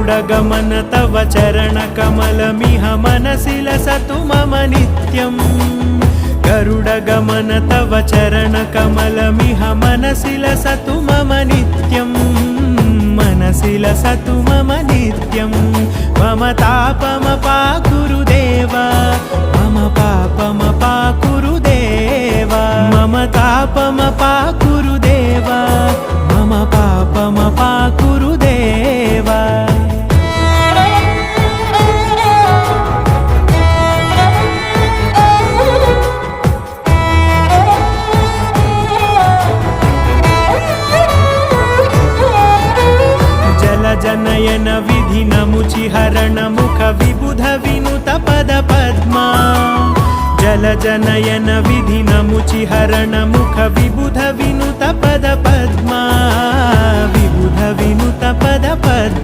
गरुडगमन तव चरणकमलमिह मनसि लसतु मम नित्यम् गरुडगमन तव चरणकमलमिह मनसि लसतु मम नित्यम् मनसि लसतु मम नित्यम् मम तापमपाकुरु देव मम पापमपाकुरु देव मम तापमपाकुरु देव मम पापमपाकुरु देव जनयन विधिनमुचिहरण मुख विबुध विनुत पद पद्मा जल जनयन विधिनमुचिहरण मुख विबुध विनुत पद पद्मा विबुध विनुत पद पद्मा